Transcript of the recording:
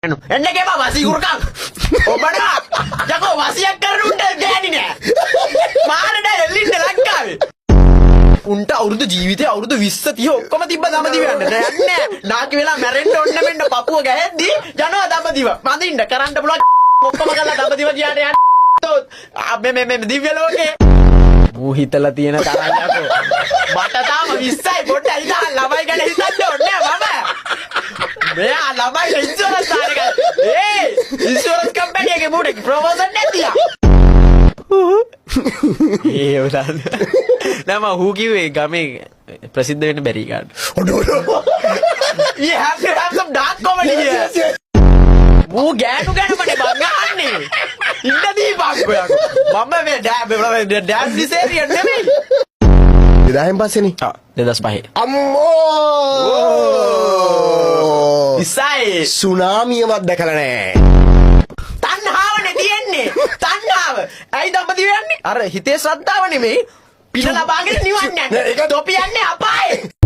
එන්න ගෙපා වසී කුරකම් ඔබට යකෝ වසියක් කරන උන්ට ගෑණි නෑ මානට එල්ලින්න ලංකාවේ උන්ට අවුරුදු ජීවිතේ අවුරුදු 20 30 ඔක්කොම තිබ්බ දඹදිව යන්න නෑ නාකි වෙලා මැරෙන්න ඕන්න මෙන්න පපුව ගැහෙද්දි යනවා දඹදිව මදින්න කරන්න පුළුවන් ඔක්කොම කරලා දඹදිව ගියාට යන්න මේ දිව්‍ය ලෝකේ මූ හිතලා තියෙන තරම් යකෝ මට තාම 20යි පොඩ්ඩයි ඉතින් ළමයි ගැන හිතන්න ඕනේ මම මෙයා ළමයි ඉන්ෂුරන්ස් දාන එක ඉන්ෂුරන්ස් කම්පැනි එකේ මූට ප්‍රොමෝෂන් නැතියා ඒ උදාන නම හූ කිව්වේ ගමේ ප්‍රසිද්ධ වෙන්න බැරි card you have to have some dark comedy here මූ ගෑනු ගැනමනේ බං අහන්නේ ඉන්න දීපක් ඔයගොල්ලෝ මම මේ ඩෑන්ස් ඩිසේරියන් නෙමෙයි 2000න් පස්සේනේ 2005 අම්මෝ ඉසයි සුනාමියවත් දැකලා නැහැ තණ්හාවනේ තියෙන්නේ තණ්හාව ඇයි දඹදිව යන්නේ අර හිතේ ශ්‍රද්ධාව නෙමෙයි පින ලබාගෙන නිවන් යන්නේ තොපි යන්නේ අපායේ